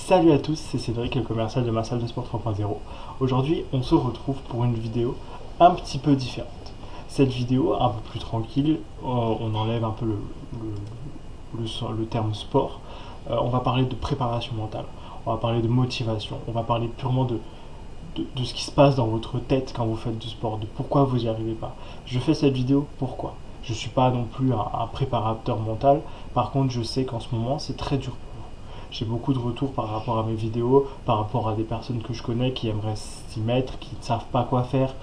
Salut à tous, c'est Cédric, le commercial de ma salle de sport 3.0. Aujourd'hui, on se retrouve pour une vidéo un petit peu différente. Cette vidéo, un peu plus tranquille, on enlève un peu le terme sport. On va parler de préparation mentale, on va parler de motivation, on va parler purement de ce qui se passe dans votre tête quand vous faites du sport, de pourquoi vous n'y arrivez pas. Je fais cette vidéo, pourquoi? Je ne suis pas non plus un préparateur mental, par contre je sais qu'en ce moment c'est très dur. J'ai beaucoup de retours par rapport à mes vidéos, par rapport à des personnes que je connais qui aimeraient s'y mettre, qui ne savent pas quoi faire.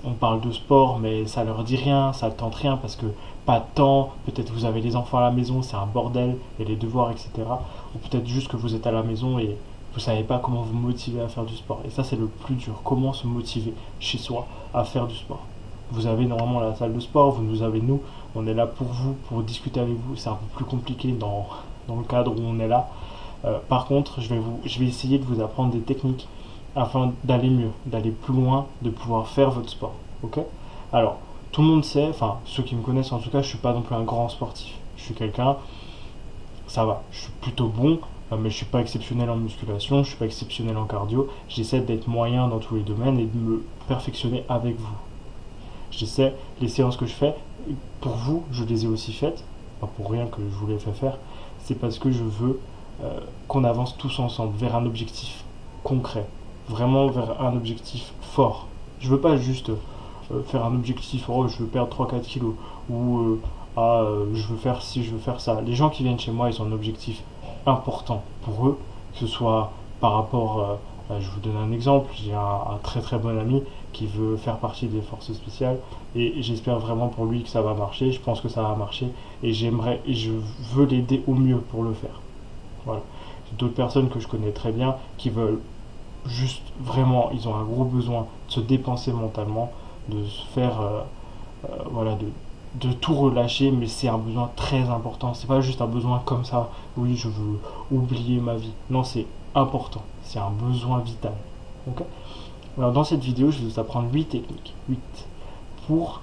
On parle de sport, mais ça leur dit rien, ça ne tente rien parce que pas de temps, peut-être vous avez les enfants à la maison, c'est un bordel, et les devoirs, etc. Ou peut-être juste que vous êtes à la maison et vous ne savez pas comment vous motiver à faire du sport. Et ça, c'est le plus dur. Comment se motiver chez soi à faire du sport. Vous avez normalement la salle de sport, vous nous avez nous, on est là pour vous, pour discuter avec vous. C'est un peu plus compliqué dans le cadre où on est là. Par contre, je vais essayer de vous apprendre des techniques afin d'aller mieux, d'aller plus loin, de pouvoir faire votre sport. Ok? Alors, tout le monde sait, enfin ceux qui me connaissent en tout cas, je suis pas non plus un grand sportif. Je suis quelqu'un, ça va, je suis plutôt bon, mais je suis pas exceptionnel en musculation, je suis pas exceptionnel en cardio. J'essaie d'être moyen dans tous les domaines et de me perfectionner avec vous. J'essaie, les séances que je fais, pour vous, je les ai aussi faites, pas pour rien que je vous les fais faire, c'est parce que je veux qu'on avance tous ensemble vers un objectif concret, vraiment vers un objectif fort. Je veux pas juste faire un objectif, oh je veux perdre 3-4 kilos, ou je veux faire ci, je veux faire ça. Les gens qui viennent chez moi, ils ont un objectif important pour eux, que ce soit par rapport, je vous donne un exemple, j'ai un très très bon ami qui veut faire partie des forces spéciales et j'espère vraiment pour lui que ça va marcher, je pense que ça va marcher et j'aimerais et je veux l'aider au mieux pour le faire. Voilà. D'autres personnes que je connais très bien qui veulent juste vraiment, ils ont un gros besoin de se dépenser mentalement, de se faire, voilà, de tout relâcher, mais c'est un besoin très important. C'est pas juste un besoin comme ça, oui, je veux oublier ma vie. Non, c'est important, c'est un besoin vital. Ok. Alors, dans cette vidéo, je vais vous apprendre 8 techniques, 8, pour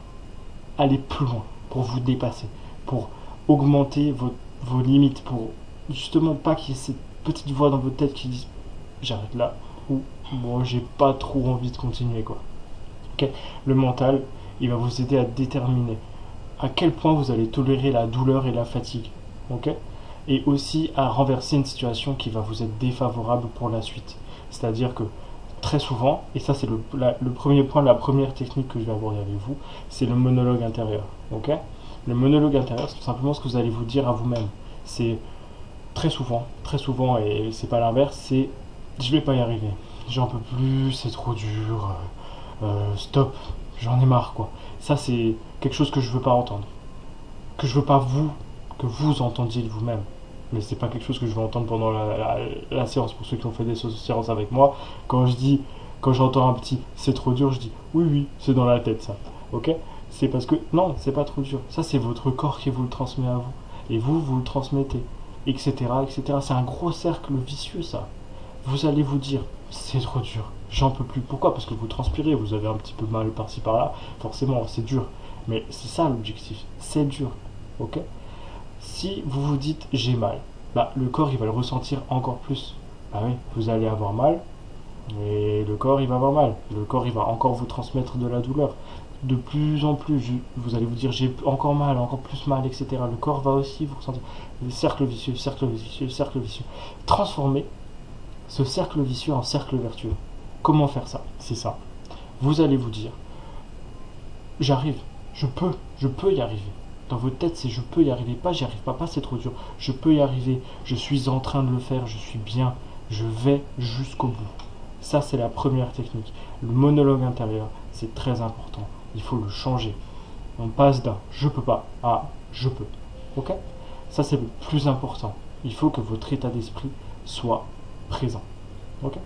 aller plus loin, pour vous dépasser, pour augmenter vos limites, pour justement pas qu'il y ait cette petite voix dans votre tête qui dit j'arrête là ou bon j'ai pas trop envie de continuer quoi. Okay. Le mental, il va vous aider à déterminer à quel point vous allez tolérer la douleur et la fatigue, ok, et aussi à renverser une situation qui va vous être défavorable pour la suite. C'est-à-dire que très souvent, et ça c'est le premier point, la première technique que je vais aborder avec vous, c'est le monologue intérieur, ok. Le monologue intérieur, c'est tout simplement ce que vous allez vous dire à vous-même. C'est très souvent, et c'est pas l'inverse, c'est je vais pas y arriver, j'en peux plus, c'est trop dur, stop, j'en ai marre quoi. Ça c'est quelque chose que je veux pas entendre, que je veux pas que vous entendiez de vous-même. Mais c'est pas quelque chose que je veux entendre pendant la séance. Pour ceux qui ont fait des séances avec moi, quand j'entends un petit c'est trop dur, je dis oui, oui, c'est dans la tête ça. Ok. C'est parce que non, c'est pas trop dur. Ça, c'est votre corps qui vous le transmet à vous. Et vous le transmettez. Etc. etc. C'est un gros cercle vicieux ça. Vous allez vous dire c'est trop dur, j'en peux plus. Pourquoi? Parce que vous transpirez, vous avez un petit peu mal par-ci par-là. Forcément, c'est dur. Mais c'est ça l'objectif. C'est dur. Ok. Si vous vous dites j'ai mal, bah, le corps il va le ressentir encore plus. Bah oui, vous allez avoir mal, et le corps il va avoir mal. Le corps il va encore vous transmettre de la douleur. De plus en plus, vous allez vous dire j'ai encore mal, encore plus mal, etc. Le corps va aussi vous ressentir. Cercle vicieux, cercle vicieux, cercle vicieux. Transformer ce cercle vicieux en cercle vertueux. Comment faire ça? C'est ça. Vous allez vous dire j'arrive, je peux y arriver. Dans votre tête, c'est je peux y arriver, pas j'y arrive pas, pas c'est trop dur. Je peux y arriver, je suis en train de le faire, je suis bien, je vais jusqu'au bout. Ça, c'est la première technique. Le monologue intérieur, c'est très important. Il faut le changer. On passe d'un je peux pas à je peux. Ok? Ça, c'est le plus important. Il faut que votre état d'esprit soit présent. Ok?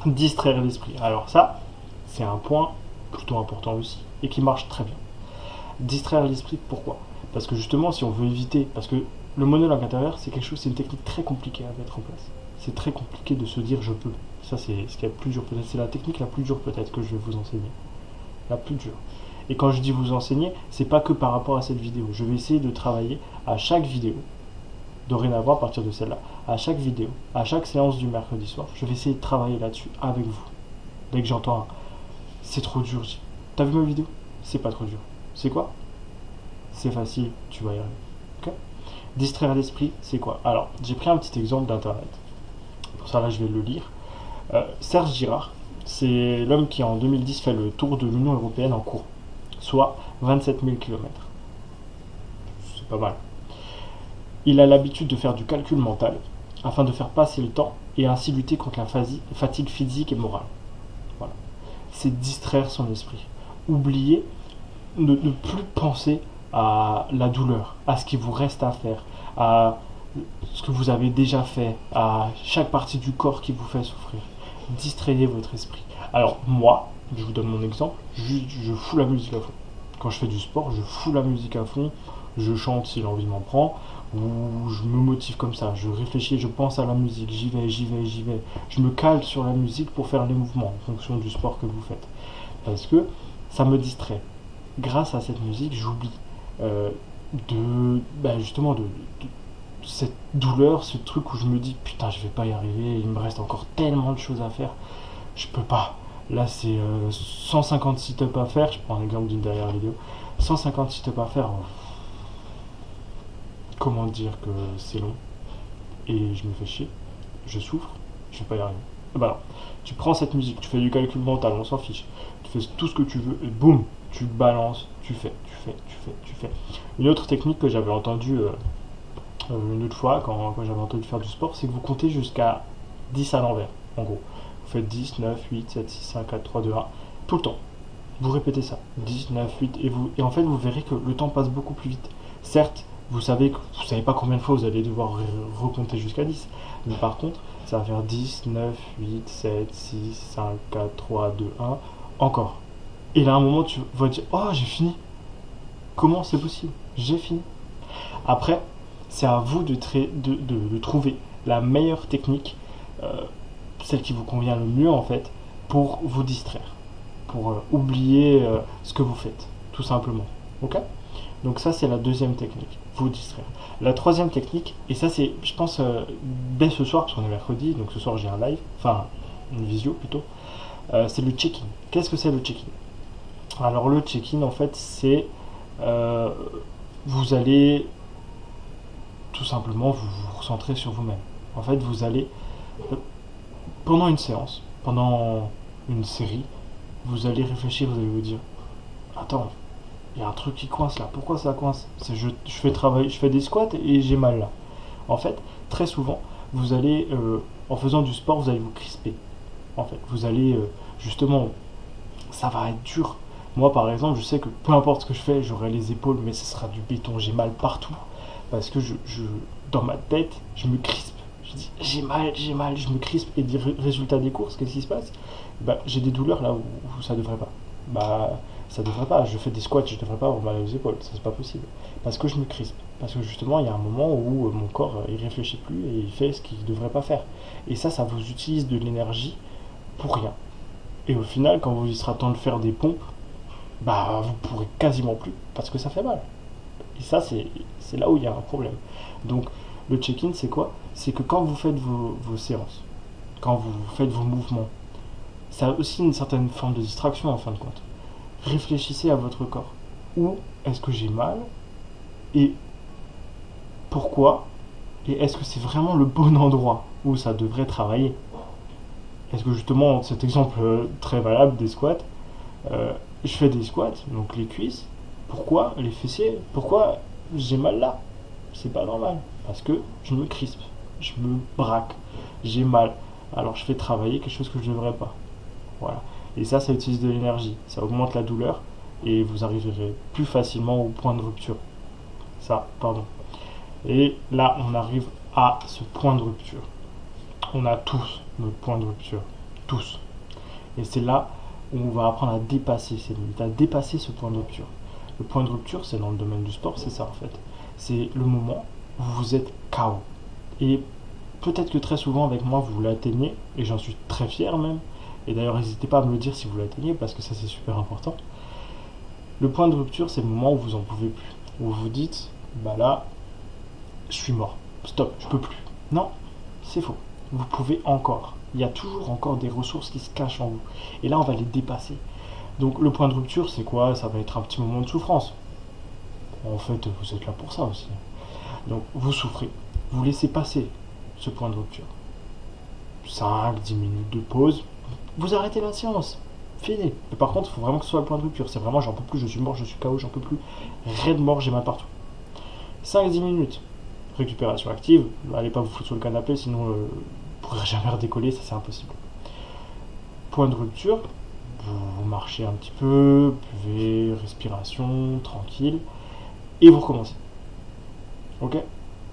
Distraire l'esprit. Alors ça, c'est un point plutôt important aussi et qui marche très bien. Distraire l'esprit, pourquoi? Parce que justement, si on veut éviter, parce que le monologue intérieur, c'est quelque chose, c'est une technique très compliquée à mettre en place. C'est très compliqué de se dire je peux. Ça, c'est ce qui est le plus dur peut-être. C'est la technique la plus dure peut-être que je vais vous enseigner. La plus dure. Et quand je dis vous enseigner, c'est pas que par rapport à cette vidéo. Je vais essayer de travailler à chaque vidéo, dorénavant à partir de celle-là, à chaque vidéo, à chaque séance du mercredi soir, je vais essayer de travailler là-dessus avec vous. Dès que j'entends un c'est trop dur, je dis t'as vu ma vidéo? C'est pas trop dur. C'est quoi? C'est facile, tu vas y arriver. Ok. Distraire l'esprit, c'est quoi? Alors, j'ai pris un petit exemple d'internet. Pour ça, là, je vais le lire. Serge Girard, c'est l'homme qui en 2010 fait le tour de l'Union Européenne en courant, soit 27 000 km. C'est pas mal. Il a l'habitude de faire du calcul mental afin de faire passer le temps et ainsi lutter contre la fatigue physique et morale. Voilà. C'est distraire son esprit. Oublier, ne plus penser à la douleur, à ce qui vous reste à faire, à ce que vous avez déjà fait, à chaque partie du corps qui vous fait souffrir. Distrayez votre esprit. Alors moi, je vous donne mon exemple, je fous la musique à fond. Quand je fais du sport, je fous la musique à fond, je chante si l'envie m'en prend, ou je me motive comme ça, je réfléchis, je pense à la musique, j'y vais, j'y vais, j'y vais. Je me cale sur la musique pour faire les mouvements en fonction du sport que vous faites. Parce que ça me distrait. Grâce à cette musique, j'oublie justement de cette douleur, ce truc où je me dis putain je vais pas y arriver, il me reste encore tellement de choses à faire, je peux pas. Là c'est 150 sit-ups à faire, je prends un exemple d'une dernière vidéo, 150 sit-ups à faire, comment dire que c'est long, et je me fais chier, je souffre, je vais pas y arriver. Et bah non, tu prends cette musique, tu fais du calcul mental, on s'en fiche, tu fais tout ce que tu veux, et boum, tu balances, tu fais. Une autre technique que j'avais entendue une autre fois, quand j'avais entendu faire du sport, c'est que vous comptez jusqu'à 10 à l'envers, en gros. Vous faites 10, 9, 8, 7, 6, 5, 4, 3, 2, 1, tout le temps. Vous répétez ça, 10, 9, 8, et en fait, vous verrez que le temps passe beaucoup plus vite. Certes, vous savez pas combien de fois vous allez devoir recompter jusqu'à 10, mais par contre, ça va faire 10, 9, 8, 7, 6, 5, 4, 3, 2, 1, encore. Et là, à un moment, tu vas dire, oh, j'ai fini. Comment c'est possible? J'ai fini. Après, c'est à vous de trouver la meilleure technique, celle qui vous convient le mieux en fait, pour vous distraire, pour oublier ce que vous faites, tout simplement. Ok? Donc ça c'est la deuxième technique, vous distraire. La troisième technique, et ça c'est, je pense, dès ce soir, parce qu'on est mercredi, donc ce soir j'ai un live, enfin une visio plutôt, c'est le check-in. Qu'est-ce que c'est le check-in? Alors le check-in en fait c'est, vous allez tout simplement vous recentrer sur vous-même. En fait, vous allez, pendant une séance, pendant une série, vous allez réfléchir, vous allez vous dire attends, il y a un truc qui coince là, pourquoi ça coince? Je fais des squats et j'ai mal là. En fait, très souvent, vous allez, en faisant du sport, vous allez vous crisper. En fait, vous allez, justement, ça va être dur. Moi, par exemple, je sais que peu importe ce que je fais, j'aurai les épaules, mais ce sera du béton, j'ai mal partout. Parce que dans ma tête, je me crispe. Je dis j'ai mal, je me crispe. Et résultat des courses, qu'est-ce qui se passe? Bah, j'ai des douleurs là où ça devrait pas. Bah, ça devrait pas. Je fais des squats, je devrais pas avoir mal aux épaules. Ça, c'est pas possible. Parce que je me crispe. Parce que justement, il y a un moment où mon corps, il réfléchit plus et il fait ce qu'il devrait pas faire. Et ça vous utilise de l'énergie pour rien. Et au final, quand il sera temps de faire des pompes, bah, vous pourrez quasiment plus parce que ça fait mal. Et ça, c'est là où il y a un problème. Donc, le check-in, c'est quoi? C'est que quand vous faites vos séances, quand vous faites vos mouvements, ça a aussi une certaine forme de distraction en fin de compte. Réfléchissez à votre corps. Où est-ce que j'ai mal? Et pourquoi? Et est-ce que c'est vraiment le bon endroit où ça devrait travailler? Est-ce que justement, cet exemple très valable des squats, je fais des squats, donc les cuisses, pourquoi les fessiers? Pourquoi j'ai mal là? C'est pas normal. Parce que je me crispe, je me braque, j'ai mal. Alors je fais travailler quelque chose que je ne devrais pas. Voilà. Et ça utilise de l'énergie. Ça augmente la douleur et vous arriverez plus facilement au point de rupture. Ça, pardon. Et là, on arrive à ce point de rupture. On a tous notre point de rupture. Tous. Et c'est là où on va apprendre à dépasser ces limites, à dépasser ce point de rupture. Le point de rupture, c'est dans le domaine du sport, c'est ça en fait. C'est le moment où vous êtes KO. Et peut-être que très souvent avec moi, vous l'atteignez, et j'en suis très fier même. Et d'ailleurs, n'hésitez pas à me le dire si vous l'atteignez, parce que ça c'est super important. Le point de rupture, c'est le moment où vous en pouvez plus. Où vous vous dites, bah là, je suis mort. Stop, je peux plus. Non, c'est faux. Vous pouvez encore. Il y a toujours encore des ressources qui se cachent en vous. Et là, on va les dépasser. Donc le point de rupture, c'est quoi? Ça va être un petit moment de souffrance. En fait, vous êtes là pour ça aussi. Donc vous souffrez. Vous laissez passer ce point de rupture. 5-10 minutes de pause. Vous arrêtez la séance. Fini. Mais par contre, il faut vraiment que ce soit le point de rupture. C'est vraiment j'en peux plus, je suis mort, je suis KO, j'en peux plus. Raide mort, j'ai mal partout. 5-10 minutes. Récupération active. Allez pas vous foutre sur le canapé, sinon vous ne pourrez jamais redécoller, ça c'est impossible. Point de rupture. Vous marchez un petit peu, buvez, respiration, tranquille. Et vous recommencez. Ok?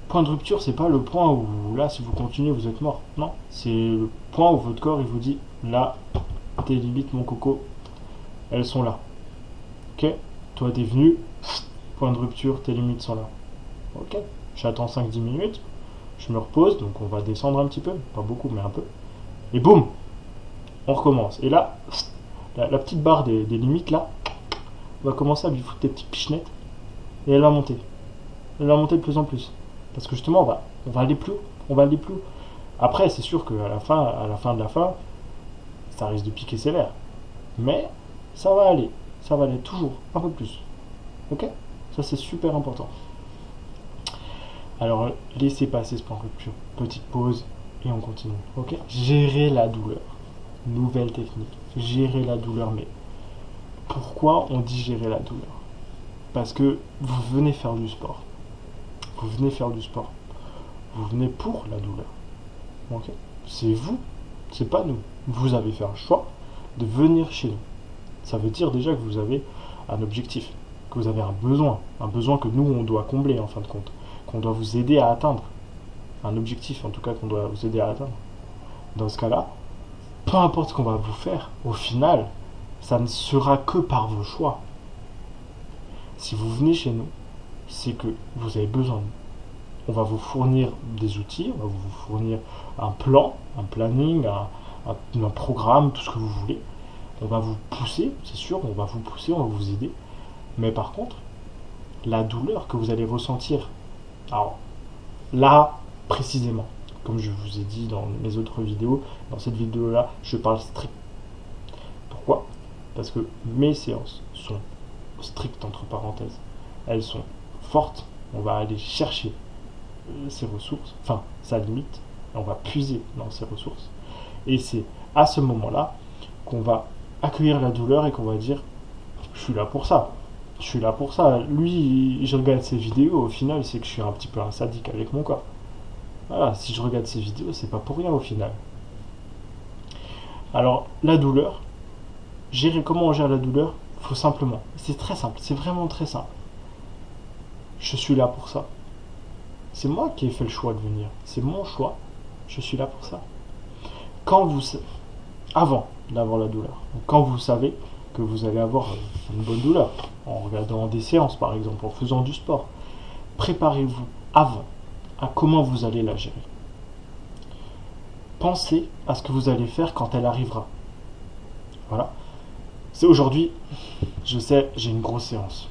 Point de rupture, c'est pas le point où là, si vous continuez, vous êtes mort. Non, c'est le point où votre corps il vous dit là, tes limites, mon coco, elles sont là. Ok? Toi, t'es venu, point de rupture, tes limites sont là. Ok? J'attends 5-10 minutes, je me repose, donc on va descendre un petit peu, pas beaucoup, mais un peu. Et boum, on recommence. Et là, la petite barre des limites là, va commencer à lui foutre des petites pichenettes et elle va monter. Elle va monter de plus en plus. Parce que justement, on va aller plus haut. On va aller plus haut. Après, c'est sûr qu'à la fin de la fin, ça risque de piquer sévère. Mais ça va aller. Ça va aller toujours un peu plus. Ok? Ça, c'est super important. Alors, laissez passer ce point de rupture. Petite pause et on continue. Ok? Gérer la douleur. Nouvelle technique. Gérer la douleur. Mais pourquoi on dit gérer la douleur? Parce que vous venez faire du sport. Vous venez faire du sport. Vous venez pour la douleur. Ok? C'est vous, c'est pas nous. Vous avez fait un choix de venir chez nous. Ça veut dire déjà que vous avez un objectif, que vous avez un besoin que nous on doit combler en fin de compte, qu'on doit vous aider à atteindre. Un objectif en tout cas qu'on doit vous aider à atteindre. Dans ce cas-là, peu importe ce qu'on va vous faire, au final, ça ne sera que par vos choix. Si vous venez chez nous, c'est que vous avez besoin de nous. On va vous fournir des outils, on va vous fournir un plan, un planning, un programme, tout ce que vous voulez. On va vous pousser, c'est sûr, on va vous pousser, on va vous aider. Mais par contre, la douleur que vous allez ressentir, alors là, précisément, comme je vous ai dit dans mes autres vidéos, dans cette vidéo-là, je parle strict. Pourquoi? Parce que mes séances sont strictes, entre parenthèses. Elles sont fortes, on va aller chercher ses ressources, enfin sa limite, et on va puiser dans ses ressources. Et c'est à ce moment-là qu'on va accueillir la douleur et qu'on va dire je suis là pour ça. Je suis là pour ça. Lui, je regarde ses vidéos, au final, c'est que je suis un petit peu un sadique avec mon corps. Voilà, si je regarde ses vidéos, c'est pas pour rien au final. Alors, la douleur, comment on gère la douleur? Faut simplement, c'est très simple, c'est vraiment très simple. Je suis là pour ça. C'est moi qui ai fait le choix de venir. C'est mon choix. Je suis là pour ça. Avant d'avoir la douleur, quand vous savez que vous allez avoir une bonne douleur, en regardant des séances par exemple, en faisant du sport, préparez-vous avant à comment vous allez la gérer. Pensez à ce que vous allez faire quand elle arrivera. Voilà. C'est aujourd'hui, je sais, j'ai une grosse séance.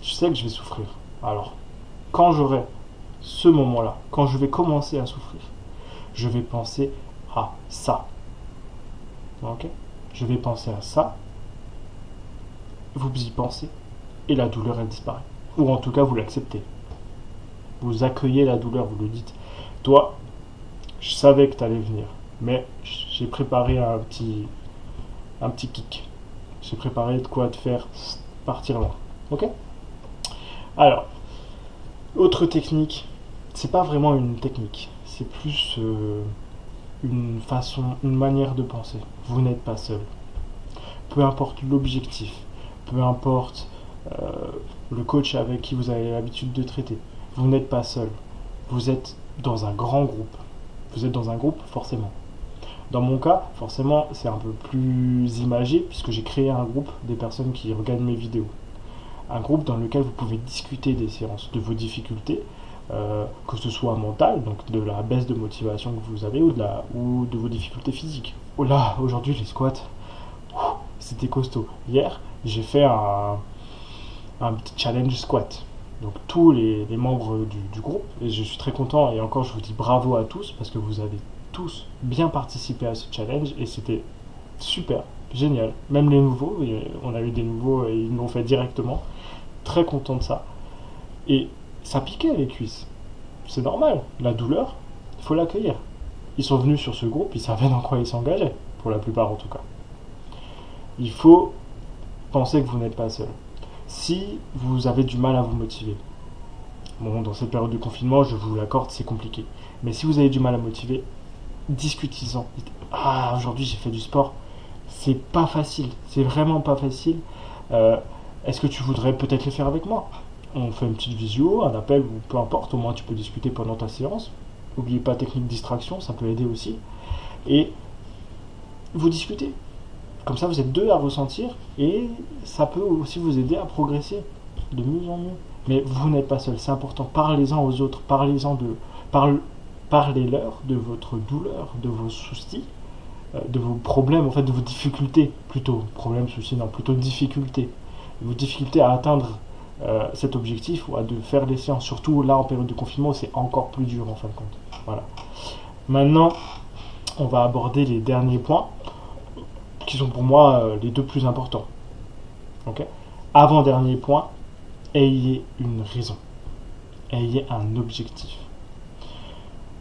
Je sais que je vais souffrir. Alors, quand j'aurai ce moment-là, quand je vais commencer à souffrir, je vais penser à ça. Ok? Je vais penser à ça. Vous y pensez et la douleur elle disparaît. Ou en tout cas vous l'acceptez. Vous accueillez la douleur, vous le dites. Toi, je savais que tu allais venir, mais j'ai préparé un petit kick. J'ai préparé de quoi te faire partir loin. Ok? Alors, autre technique, c'est pas vraiment une technique, c'est plus une manière de penser. Vous n'êtes pas seul. Peu importe l'objectif, peu importe le coach avec qui vous avez l'habitude de traiter, vous n'êtes pas seul. Vous êtes dans un grand groupe. Vous êtes dans un groupe, forcément. Dans mon cas, forcément, c'est un peu plus imagé puisque j'ai créé un groupe des personnes qui regardent mes vidéos. Un groupe dans lequel vous pouvez discuter des séances, de vos difficultés, que ce soit mentales, donc de la baisse de motivation que vous avez ou de vos difficultés physiques. Oh là, aujourd'hui les squats, c'était costaud. Hier, j'ai fait un petit challenge squat. donc tous les membres du groupe, et je suis très content, et encore je vous dis bravo à tous, parce que vous avez tous bien participé à ce challenge, et c'était super, génial. Même les nouveaux, on a eu des nouveaux, et ils l'ont fait directement, très content de ça. Et ça piquait les cuisses, c'est normal, la douleur, il faut l'accueillir. Ils sont venus sur ce groupe, ils savaient dans quoi ils s'engageaient, pour la plupart en tout cas. Il faut penser que vous n'êtes pas seul. Si vous avez du mal à vous motiver, bon, dans cette période de confinement, je vous l'accorde, c'est compliqué. Mais si vous avez du mal à motiver, discutez-en. Ah, aujourd'hui j'ai fait du sport. C'est pas facile, c'est vraiment pas facile. Euh, Est-ce que tu voudrais peut-être le faire avec moi? On fait une petite visio, un appel ou peu importe, au moins tu peux discuter pendant ta séance. N'oubliez pas technique de distraction, ça peut aider aussi. Et vous discutez. Comme ça, vous êtes deux à ressentir et ça peut aussi vous aider à progresser de mieux en mieux. Mais vous n'êtes pas seul, c'est important. Parlez-en aux autres, parlez-leur de votre douleur, de vos soucis, de vos problèmes, en fait, de vos difficultés plutôt. Problèmes, soucis, non, plutôt difficultés. Vos difficultés à atteindre cet objectif ou à de faire des séances. Surtout là en période de confinement, c'est encore plus dur en fin de compte. Voilà. Maintenant, on va aborder les derniers points qui sont pour moi les deux plus importants. Ok. Avant-dernier point, ayez une raison. Ayez un objectif.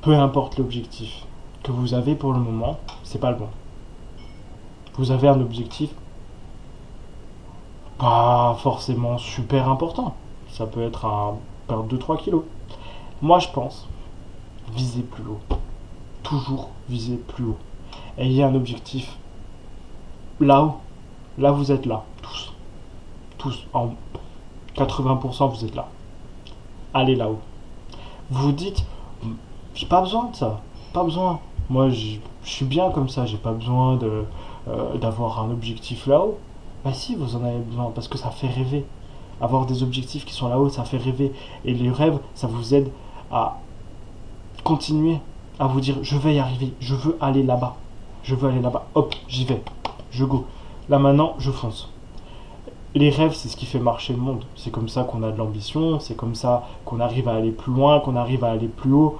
Peu importe l'objectif que vous avez pour le moment, c'est pas le bon. Vous avez un objectif pas forcément super important. Ça peut être un perdre 2-3 kilos. Moi je pense, visez plus haut. Toujours viser plus haut. Ayez un objectif là-haut. Là vous êtes là, tous. Tous. En 80% vous êtes là. Allez là-haut. Vous vous dites, j'ai pas besoin de ça. Pas besoin. Moi je suis bien comme ça, j'ai pas besoin d'avoir un objectif là-haut. Bah si, vous en avez besoin, parce que ça fait rêver. Avoir des objectifs qui sont là-haut, ça fait rêver. Et les rêves, ça vous aide à continuer, à vous dire, je vais y arriver, je veux aller là-bas. Je veux aller là-bas. Hop, j'y vais. Je go. Là maintenant, je fonce. Les rêves, c'est ce qui fait marcher le monde. C'est comme ça qu'on a de l'ambition, c'est comme ça qu'on arrive à aller plus loin, qu'on arrive à aller plus haut.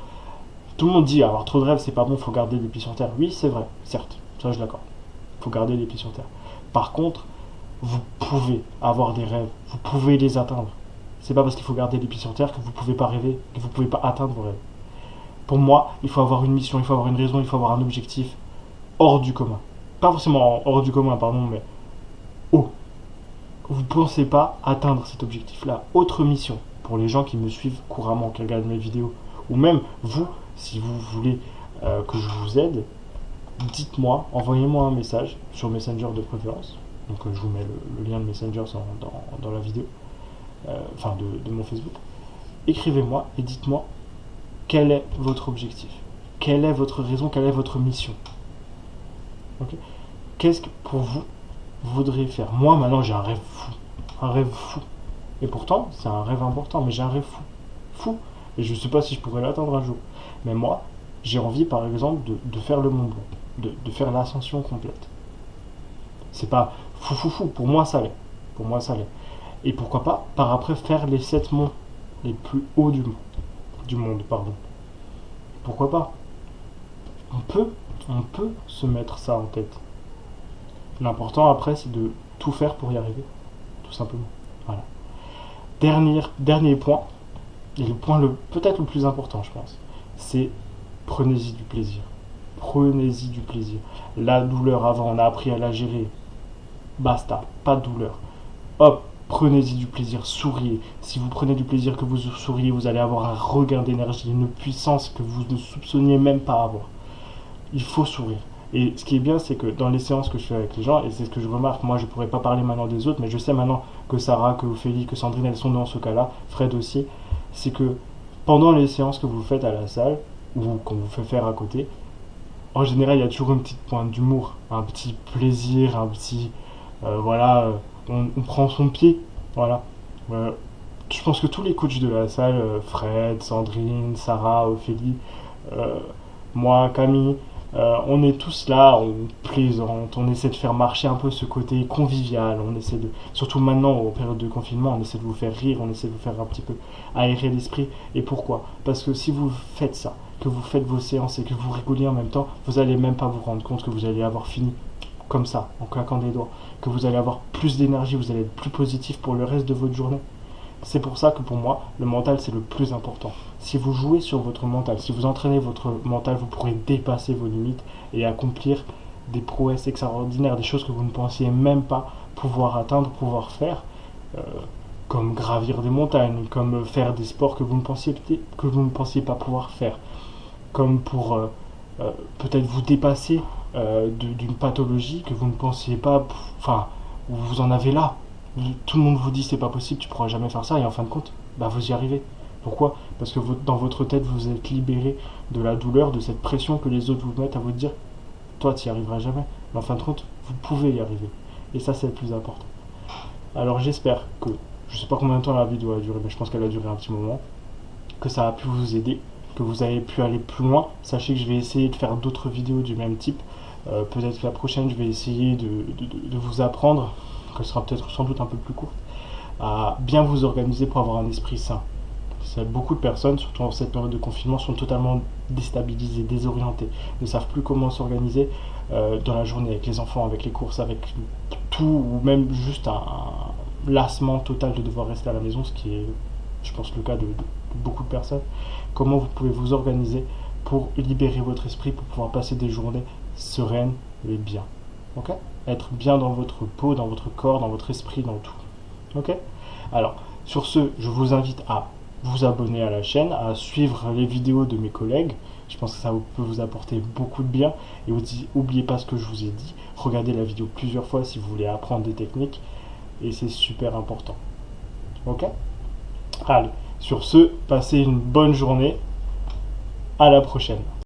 Tout le monde dit, avoir trop de rêves, c'est pas bon, faut garder les pieds sur terre. Oui, c'est vrai, certes, ça je l'accorde. Faut garder les pieds sur terre. Par contre, vous pouvez avoir des rêves, vous pouvez les atteindre. C'est pas parce qu'il faut garder les pieds sur terre que vous pouvez pas rêver, que vous pouvez pas atteindre vos rêves. Pour moi, il faut avoir une mission, il faut avoir une raison, il faut avoir un objectif hors du commun. Pas forcément hors du commun, pardon, mais haut. Vous ne pensez pas atteindre cet objectif-là. Autre mission, pour les gens qui me suivent couramment, qui regardent mes vidéos, ou même vous, si vous voulez que je vous aide, dites-moi, envoyez-moi un message sur Messenger de préférence. Donc je vous mets le lien de Messenger dans la vidéo, enfin de mon Facebook. Écrivez-moi et dites-moi quel est votre objectif, quelle est votre raison, quelle est votre mission. Okay. Qu'est-ce que pour vous voudriez faire? Moi maintenant j'ai un rêve fou, un rêve fou. Et pourtant c'est un rêve important, mais j'ai un rêve fou, fou. Et je ne sais pas si je pourrais l'atteindre un jour. Mais moi j'ai envie par exemple de faire le Mont Blanc, de faire l'ascension complète. C'est pas fou, pour moi ça l'est. Pour moi ça l'est. Et pourquoi pas, par après, faire les 7 monts les plus hauts du monde, pardon. Pourquoi pas? On peut se mettre ça en tête. L'important après, c'est de tout faire pour y arriver. Tout simplement. Voilà. Dernier point, et le point peut-être le plus important, je pense, c'est prenez-y du plaisir. Prenez-y du plaisir. La douleur avant, on a appris à la gérer. Basta, pas de douleur. Hop, prenez-y du plaisir, souriez. Si vous prenez du plaisir, que vous souriez, vous allez avoir un regain d'énergie, une puissance que vous ne soupçonniez même pas avoir. Il faut sourire. Et ce qui est bien, c'est que dans les séances que je fais avec les gens, et c'est ce que je remarque, moi je ne pourrais pas parler maintenant des autres, mais je sais maintenant que Sarah, que Ophélie, que Sandrine, elles sont dans ce cas-là, Fred aussi, c'est que pendant les séances que vous faites à la salle, ou qu'on vous fait faire à côté, en général, il y a toujours une petite pointe d'humour, un petit plaisir, un petit... voilà, on prend son pied, voilà. Je pense que tous les coachs de la salle, Fred, Sandrine, Sarah, Ophélie, moi, Camille, On est tous là, on plaisante, on essaie de faire marcher un peu ce côté convivial, on essaie de, surtout maintenant en période de confinement, on essaie de vous faire rire, on essaie de vous faire un petit peu aérer l'esprit. Et pourquoi? Parce que si vous faites ça, que vous faites vos séances et que vous rigolez en même temps, vous allez même pas vous rendre compte que vous allez avoir fini comme ça, en claquant des doigts, que vous allez avoir plus d'énergie, vous allez être plus positif pour le reste de votre journée. C'est pour ça que pour moi, le mental, c'est le plus important. Si vous jouez sur votre mental, si vous entraînez votre mental, vous pourrez dépasser vos limites et accomplir des prouesses extraordinaires, des choses que vous ne pensiez même pas pouvoir atteindre, pouvoir faire, euh, comme gravir des montagnes, comme faire des sports que vous ne pensiez pas pouvoir faire, comme pour peut-être vous dépasser d'une pathologie que vous ne pensiez pas, enfin, vous en avez là. Tout le monde vous dit c'est pas possible, tu pourras jamais faire ça, et en fin de compte, bah vous y arrivez. Pourquoi? Parce que dans votre tête, vous êtes libéré de la douleur, de cette pression que les autres vous mettent à vous dire, toi tu y arriveras jamais. Mais en fin de compte, vous pouvez y arriver. Et ça, c'est le plus important. Alors j'espère que, je sais pas combien de temps la vidéo a duré, mais je pense qu'elle a duré un petit moment, que ça a pu vous aider, que vous avez pu aller plus loin. Sachez que je vais essayer de faire d'autres vidéos du même type. Peut-être que la prochaine, je vais essayer de vous apprendre, que ce sera peut-être sans doute un peu plus court, à bien vous organiser pour avoir un esprit sain. Beaucoup de personnes, surtout en cette période de confinement, sont totalement déstabilisées, désorientées, ne savent plus comment s'organiser dans la journée avec les enfants, avec les courses, avec tout, ou même juste un lassement total de devoir rester à la maison, ce qui est, je pense, le cas de beaucoup de personnes. Comment vous pouvez vous organiser pour libérer votre esprit, pour pouvoir passer des journées sereines et bien. Ok? Être bien dans votre peau, dans votre corps, dans votre esprit, dans tout. Ok? Alors, sur ce, je vous invite à vous abonner à la chaîne, à suivre les vidéos de mes collègues. Je pense que ça peut vous apporter beaucoup de bien. Et n'oubliez pas ce que je vous ai dit. Regardez la vidéo plusieurs fois si vous voulez apprendre des techniques. Et c'est super important. Ok? Allez, sur ce, passez une bonne journée. À la prochaine.